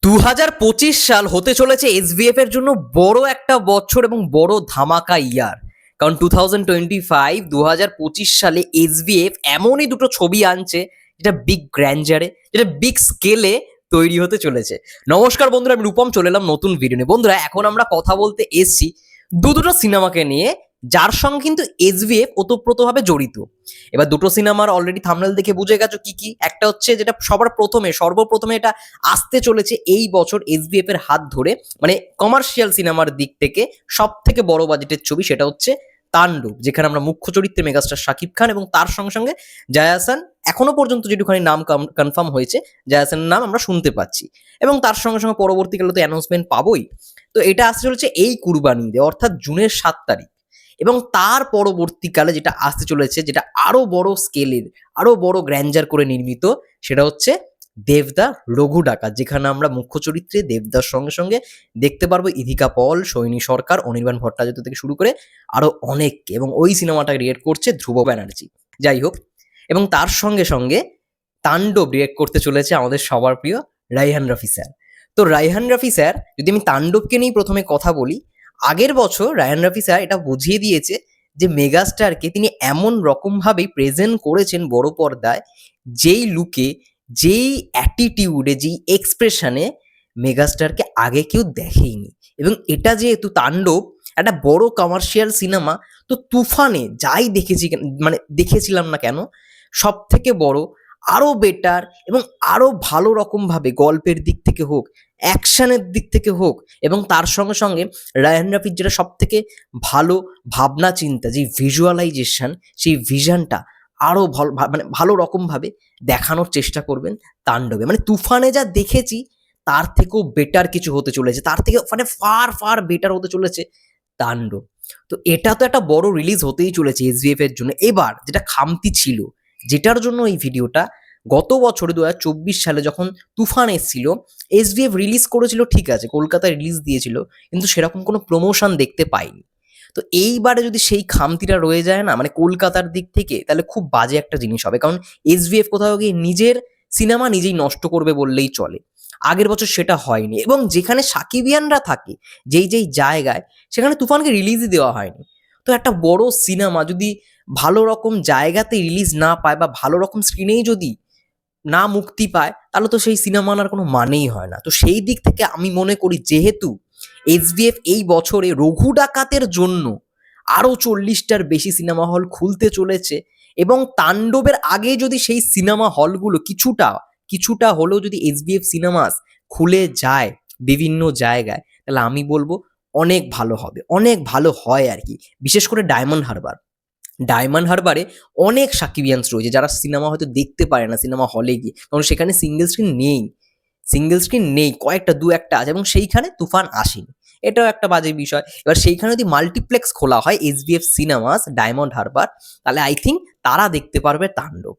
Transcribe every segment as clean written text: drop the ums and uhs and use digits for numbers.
2025 সাল হতে চলেছে এসভিএফ এর জন্য বড় একটা বছর এবং বড় ধামাকা ইয়ার। কারণ 2025 সালে এসভিএফ এমনই দুটো ছবি আনছে যেটা বিগ গ্র্যান্ডারে, যেটা বিগ স্কেলে তৈরি হতে চলেছে। নমস্কার বন্ধুরা, আমি রূপম চলে এলাম নতুন ভিডিও নিয়ে। বন্ধুরা, এখন আমরা কথা বলতে এসছি দুটো সিনেমাকে নিয়ে, যার সঙ্গে কিন্তু এসভিএফ ওতপ্রোতভাবে জড়িত। এবার দুটো সিনেমার অলরেডি থাম্বনেল দেখে বুঝে গেছো কি কি। একটা হচ্ছে যেটা সর্বপ্রথমে এটা আসতে চলেছে এই বছর এসভিএফ এর হাত ধরে, মানে কমার্শিয়াল সিনেমার দিক থেকে সব থেকে বড় বাজেটের ছবি, সেটা হচ্ছে তাণ্ডব, যেখানে আমরা মুখ্য চরিত্রে মেগাস্টার শাকিব খান এবং তার সঙ্গে সঙ্গে জয়া আহসান, এখনো পর্যন্ত যেটুখানি নাম কনফার্ম হয়েছে জয়া আহসানের নাম আমরা শুনতে পাচ্ছি, এবং তার সঙ্গে সঙ্গে পরবর্তীকালে তো অ্যানাউন্সমেন্ট পাবোই। তো এটা আসতে চলেছে এই কুরবানিতে, অর্থাৎ জুনের 7 তারিখ। এবং তার পরবর্তীকালে যেটা আসতে চলেছে, যেটা আরো বড় স্কেলের, আরো বড় গ্র্যান্ডার করে নির্মিত, সেটা হচ্ছে দেবদা রঘু ডাকাত, যেখানে আমরা মুখ্য চরিত্রে দেবদার সঙ্গে সঙ্গে দেখতে পারবো ইধিকা পল, সৈনী সরকার, অনির্বাণ ভট্টাচার্য থেকে শুরু করে আরো অনেককে, এবং ওই সিনেমাটা ডিরেক্ট করছে ধ্রুব ব্যানার্জি। যাই হোক, এবং তার সঙ্গে সঙ্গে তাণ্ডব ডিরেক্ট করতে চলেছে আমাদের সবার প্রিয় রাইহান রাফি স্যার। তো রাইহান রাফি স্যার, যদি আমি তাণ্ডবকে নিয়ে প্রথমে কথা বলি, আগের বছর রায়ান রাফি স্যার এটা বুঝিয়ে দিয়েছে যে মেগাস্টারকে তিনি এমন রকমভাবেই প্রেজেন্ট করেছেন বড় পর্দায়, যেই লুকে, যেই অ্যাটিটিউডে, যেই এক্সপ্রেশনে মেগাস্টারকে আগে কেউ দেখেইনি। এবং এটা যেহেতু তাণ্ডব একটা বড় কমার্শিয়াল সিনেমা, তো তুফানে যাই দেখেছিলাম না কেন, সব থেকে বড়, আরো বেটার এবং আরো ভালো রকমভাবে গল্পের দিক থেকে হোক, অ্যাকশনের দিক থেকে হোক, এবং তার সঙ্গে সঙ্গে রায়ান রাফির যেটা সব থেকে ভালো ভাবনা চিন্তা, যে ভিজুয়ালাইজেশন, সেই ভিশনটা আরো ভালো রকমভাবে দেখানোর চেষ্টা করবেন তাণ্ডবে। মানে তুফানে যা দেখেছি তার থেকেও বেটার কিছু হতে চলেছে, তার থেকে ফার ফার বেটার হতে চলেছে তাণ্ডব। তো এটা তো একটা বড় রিলিজ হতেই চলেছে এসভিএফ এর জন্য। এবার যেটা খামতি ছিল, যেটার জন্য এই ভিডিওটা, গত বছরে 2024 সালে যখন তুফান এসেছিল, এসভিএফ রিলিজ করেছিল, ঠিক আছে, কলকাতায় রিলিজ দিয়েছিল, কিন্তু সেরকম কোনো প্রমোশন দেখতে পাইনি। তো এইবারে যদি সেই খামতিটা রয়ে যায় না, মানে কলকাতার দিক থেকে, তাহলে খুব বাজে একটা জিনিস হবে। কারণ এসভিএফ কোথাও গিয়ে নিজের সিনেমা নিজেই নষ্ট করবে বললেই চলে। আগের বছর সেটা হয়নি, এবং যেখানে সাকিবিয়ানরা থাকে, যেই যেই জায়গায়, সেখানে তুফানকে রিলিজই দেওয়া হয়নি। তো একটা বড় সিনেমা যদি ভালো রকম জায়গাতে রিলিজ না পায়, বা ভালো রকম স্ক্রিনেই যদি না মুক্তি পায়, তাহলে তো সেই সিনেমা আর কোনো মানেই হয় না। তো সেই দিক থেকে আমি মনে করি, যেহেতু এসভিএফ এই বছরে রঘু ডাকাতের জন্য আরো 40টার বেশি সিনেমা হল খুলতে চলেছে, এবং তাণ্ডবের আগে যদি সেই সিনেমা হলগুলো কিছুটা হলেও যদি এসভিএফ সিনেমাস খুলে যায় বিভিন্ন জায়গায়, তাহলে আমি বলবো অনেক ভালো হবে, অনেক ভালো হয় আর কি। বিশেষ করে ডায়মন্ড হারবারে অনেক সাকিবিয়ান্স রয়েছে যারা সিনেমা হয়তো দেখতে পারে না সিনেমা হলে গিয়ে, কারণ সেখানে সিঙ্গেল স্ক্রিন নেই, কয়েকটা দু একটা আছে, এবং সেইখানে তুফান আসেনি। এটাও একটা বাজে বিষয়। এবার সেইখানে যদি মাল্টিপ্লেক্স খোলা হয় এসভিএফ সিনেমাস ডায়মন্ড হারবার, তাহলে আই থিঙ্ক তারা দেখতে পারবে তাণ্ডব।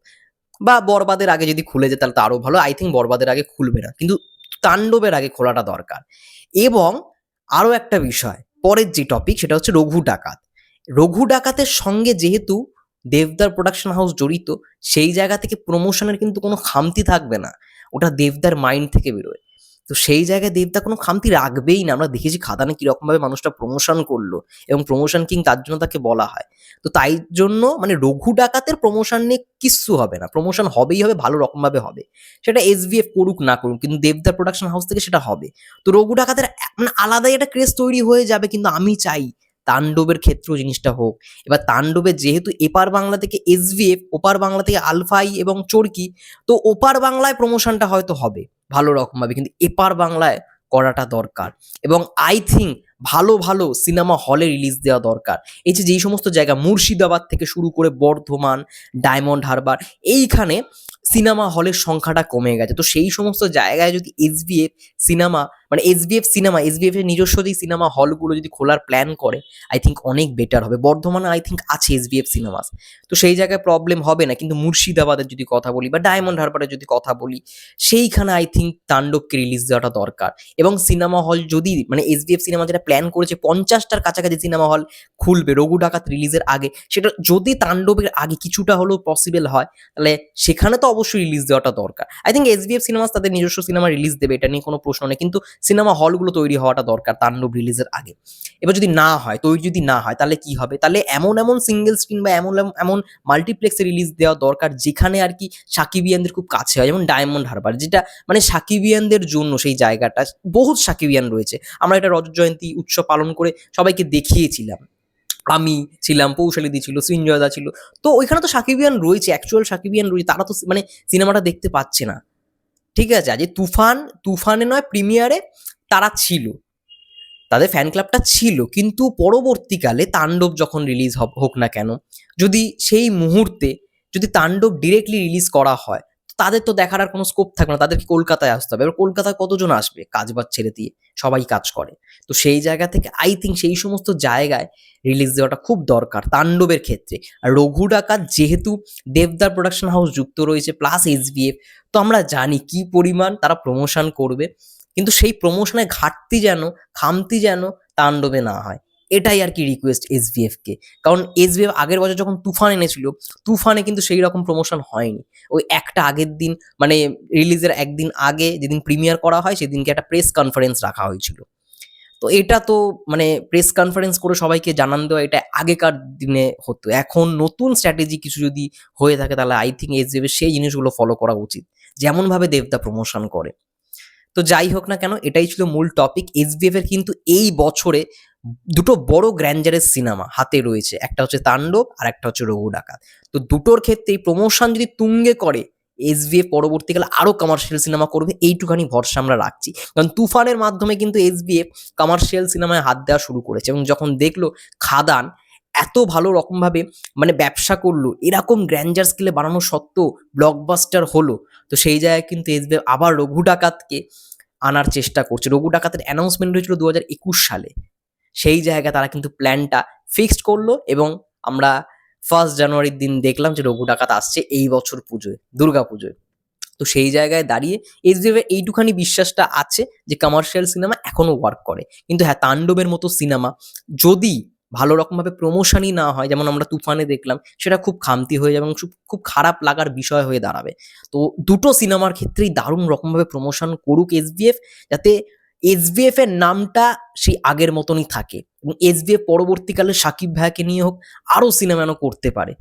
বা বরবাদের আগে যদি খুলে যায় তাহলে তো আরো ভালো। আই থিঙ্ক বরবাদের আগে খুলবে না, কিন্তু তাণ্ডবের আগে খোলাটা দরকার। এবং আরো একটা বিষয়, পরের যে টপিক, সেটা হচ্ছে রঘু ডাকাতের সঙ্গে যেহেতু দেবদার প্রোডাকশন হাউস জড়িত, সেই জায়গা থেকে প্রমোশনের কিন্তু কোনো খামতি থাকবে না, ওটা দেবদার মাইন্ড থেকে বেরোয়। তো সেই জায়গায় দেবদা কোনো খামতি রাখবেই না। আমরা দেখেছি খাদানে কিরকম ভাবে মানুষটা প্রমোশন করলো, এবং প্রমোশন কিং তার জন্য তাকে বলা হয়। তো তাই জন্য মানে রঘু ডাকাতের প্রমোশন নিয়ে কিচ্ছু হবে না, প্রমোশন হবেই হবে, ভালো রকম ভাবে হবে। সেটা এসভিএফ করুক না করুক, কিন্তু দেবদার প্রোডাকশন হাউস থেকে সেটা হবে। তো রঘু ডাকাতের মানে আলাদাই একটা ক্রেজ তৈরি হয়ে যাবে, কিন্তু আমি চাই তাণ্ডবের ক্ষেত্রেও জিনিসটা হোক। এবার তাণ্ডবের যেহেতু এপার বাংলা থেকে এসভিএফ, ওপার বাংলা থেকে আলফাই এবং চরকি, তো ওপার বাংলায় প্রমোশনটা হয়তো হবে ভালো রকমভাবে, কিন্তু এপার বাংলায় করাটা দরকার। এবং আই থিঙ্ক ভালো ভালো সিনেমা হলে রিলিজ দেওয়া দরকার। এই যে যেই সমস্ত জায়গা, মুর্শিদাবাদ থেকে শুরু করে বর্ধমান, ডায়মন্ড হারবার, এইখানে সিনেমা হলের সংখ্যাটা কমে গেছে। তো সেই সমস্ত জায়গায় যদি এসভিএফ সিনেমা মানে এসবিএফ এর নিজস্ব যেই সিনেমা হলগুলো যদি খোলার প্ল্যান করে আই থিঙ্ক অনেক বেটার হবে। বর্ধমানে আই থিঙ্ক আছে এসবিএফ সিনেমাস, তো সেই জায়গায় প্রবলেম হবে না। কিন্তু মুর্শিদাবাদের যদি কথা বলি বা ডায়মন্ড হারবারের যদি কথা বলি, সেইখানে আই থিঙ্ক তাণ্ডবকে রিলিজ দেওয়াটা দরকার। এবং সিনেমা হল যদি মানে এসবিএফ সিনেমা যেটা প্ল্যান করেছে 50টার কাছাকাছি সিনেমা হল খুলবে রঘু ডাকাত রিলিজের আগে, সেটা যদি তাণ্ডবের আগে কিছুটা হলেও পসিবল হয় তাহলে সেখানে তো অবশ্যই রিলিজ দেওয়াটা দরকার। আই থিঙ্ক এসবিএফ সিনেমাস তাদের নিজস্ব সিনেমা রিলিজ দেবে, এটা নিয়ে কোনো প্রশ্ন নেই, কিন্তু সিনেমা হলগুলো তৈরি হওয়াটা দরকার তাণ্ডব রিলিজের আগে। এবার যদি না হয়, তৈরি যদি না হয়, তাহলে কি হবে? তাহলে এমন এমন সিঙ্গেল স্ক্রিন বা এমন এমন মাল্টিপ্লেক্সে রিলিজ দেওয়া দরকার যেখানে আর কি সাকিবিয়ানদের খুব কাছে হয়, যেমন ডায়মন্ড হারবার, যেটা মানে সাকিবিয়ানদের জন্য সেই জায়গাটা, বহুত সাকিবিয়ান রয়েছে। আমরা এটা রজত জয়ন্তী উৎসব পালন করে সবাইকে দেখিয়েছিলাম, আমি ছিলাম, পৌশালিদি ছিল, সৃঞ্জয়দা ছিল, তো ওইখানে তো সাকিবিয়ান রয়েছে, অ্যাকচুয়াল সাকিবিয়ান রয়েছে, তারা তো মানে সিনেমাটা দেখতে পাচ্ছে না। ঠিক আছে, আজ তুফানে নয় প্রিমিয়ারে তারা ছিল, তাদের ফ্যান ক্লাবটা ছিল, কিন্তু পরবর্তীকালে তাণ্ডব যখন রিলিজ হোক না কেন, যদি সেই মুহূর্তে যদি তাণ্ডব ডিরেক্টলি রিলিজ করা হয়, তাদের তো দেখার আর কোনো স্কোপ থাকবে না, তাদেরকে কলকাতায় আসতে হবে। এবার কলকাতায় কতজন আসবে কাজ বাজ ছেড়ে দিয়ে? সবাই কাজ করে। তো সেই জায়গা থেকে আই থিঙ্ক সেই সমস্ত জায়গায় রিলিজ দেওয়াটা খুব দরকার তাণ্ডবের ক্ষেত্রে। আর রঘু ডাকাত যেহেতু দেবদার প্রোডাকশন হাউস যুক্ত রয়েছে প্লাস এসবিএফ, তো আমরা জানি কি পরিমাণ তারা প্রমোশন করবে, কিন্তু সেই প্রমোশনের খামতি যেন তাণ্ডবে না হয়, এটাই আর কি রিকোয়েস্ট এসবিএফ কে। কারণ এসবিএফ আগের বছর যখন তুফান এনেছিল, তুফানে কিন্তু সেই রকম প্রমোশন হয়নি। ওই একটা আগের দিন মানে রিলিজের একদিন আগে যেদিন প্রিমিয়ার করা হয় সেদিনকে একটা প্রেস কনফারেন্স রাখা হয়েছিল। তো এটা তো মানে প্রেস কনফারেন্স করে সবাইকে জানান দেওয়া, এটা আগেকার দিনে হতো। এখন নতুন স্ট্র্যাটেজি কিছু যদি হয়ে থাকে তাহলে আই থিঙ্ক এসবিএফ এর সেই জিনিসগুলো ফলো করা উচিত, যেমনভাবে দেবদা প্রমোশন করে। তো যাই হোক না কেন, এটাই ছিল মূল টপিক। এসবিএফ এর কিন্তু এই বছরে দুটো বড় গ্র্যান্ডারের সিনেমা হাতে রয়েছে, একটা হচ্ছে তাণ্ডব আর একটা হচ্ছে রঘু ডাকাত। তো দুটোর ক্ষেত্রেই প্রমোশন যদি তুঙ্গে করে এসবিএফ পরবর্তীকালে আরো কমার্শিয়াল সিনেমা করবে, এইটুখানি ভরসা আমরা রাখছি। কারণ তুফানের মাধ্যমে কিন্তু এসবিএফ কমার্শিয়াল সিনেমায় হাত দেওয়া শুরু করেছে, এবং যখন দেখলো খাদান এত ভালো রকমভাবে মানে ব্যবসা করলো, এরকম গ্র্যান্ডার স্কেলে বানানো সত্ত্বেও ব্লকবাস্টার হলো, তো সেই জায়গায় কিন্তু এসবিএফ আবার রঘু ডাকাতকে আনার চেষ্টা করছে। রঘু ডাকাতের অ্যানাউন্সমেন্ট হয়েছিল 2021 সালে, সেই জায়গায় তারা কিন্তু প্ল্যানটা ফিক্সড করলো, এবং আমরা 1 জানুয়ারির দিন দেখলাম যে রঘু ডাকাত আসছে এই বছর পুজোয়, দুর্গা পুজোয়। তো সেই জায়গায় দাঁড়িয়ে এসবিএফ এর এইটুখানি বিশ্বাসটা আছে যে কমার্শিয়াল সিনেমা এখনো ওয়ার্ক করে। কিন্তু হ্যাঁ, তাণ্ডবের মতো সিনেমা যদি ভালো রকমভাবে প্রমোশনই না হয়, যেমন আমরা তুফানে দেখলাম, সেটা খুব খামতি হয়ে যাবে এবং খুব খারাপ লাগার বিষয় হয়ে দাঁড়াবে। তো দুটো সিনেমার ক্ষেত্রেই দারুণ রকমভাবে প্রমোশন করুক এসবিএফ, যাতে এসবিএফ এর নামটা সেই আগের মতনই থাকে, এবং এসবিএফ পরবর্তীকালে সাকিব ভাইয়াকে নিয়ে হোক আরও সিনেমা করতে পারে।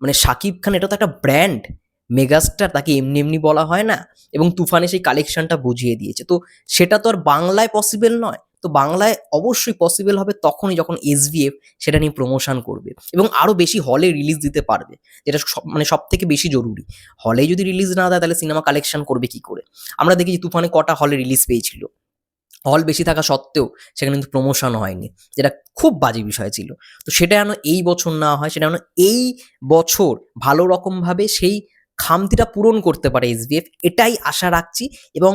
মানে শাকিব খান এটা তো একটা ব্র্যান্ড, মেগাস্টার, তাকে এমনি এমনি বলা হয় না। এবং তুফানে সেই কালেকশনটা বুঝিয়ে দিয়েছে, তো সেটা তো আর বাংলায় পসিবল নয়। তো বাংলায় অবশ্যই পসিবল হবে তখনই যখন এসবিএফ সেটা নিয়ে প্রমোশন করবে এবং আরো বেশি হলে রিলিজ দিতে পারবে, যেটা মানে সব থেকে বেশি জরুরি। হলে যদি রিলিজ না দেয় তাহলে সিনেমা কালেকশন করবে কি করে? আমরা দেখি যে তুফানে কটা হলে রিলিজ পেয়েছিল, হল বেশি থাকা সত্ত্বেও সেখানে কিন্তু প্রমোশন হয়নি, যেটা খুব বাজে বিষয় ছিল। তো সেটা যেন এই বছর না হয়, সেটা যেন এই বছর ভালো রকমভাবে সেই খামতিটা পূরণ করতে পারে এসবিএফ, এটাই আশা রাখছি। এবং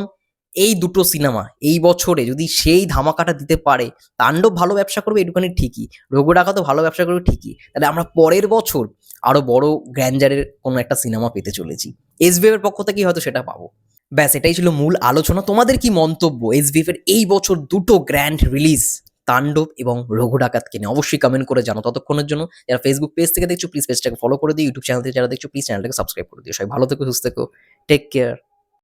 এই দুটো সিনেমা এই বছরে যদি সেই ধামাকাটা দিতে পারে, তাণ্ডব ভালো ব্যবসা করবে এটুখানি ঠিকই, রঘু ডাকাতও ভালো ব্যবসা করবে ঠিকই, তাহলে আমরা পরের বছর আরো বড় গ্র্যান্ডারের কোনো একটা সিনেমা পেতে চলেছি। এসবিএফ এর পক্ষ থেকেই হয়তো সেটা পাবো। ব্যাস, এটাই ছিল মূল আলোচনা। তোমাদের কি মন্তব্য এসবিএফ এর এই বছর দুটো গ্র্যান্ড রিলিজ তাণ্ডব এবং রঘু ডাকাতকে নিয়ে? অবশ্যই কমেন্ট করে জানো। ততক্ষণের জন্য যারা ফেসবুক পেজ থেকে দেখছো প্লিজ পেজটাকে ফলো করে দিও, ইউটিউব চ্যানেল থেকে যারা দেখছো প্লিজ চ্যানেলটাকে সাবস্ক্রাইব করে দিও। সবাই ভালো থেকো, সুস্থ থেকো, টেক কেয়ার।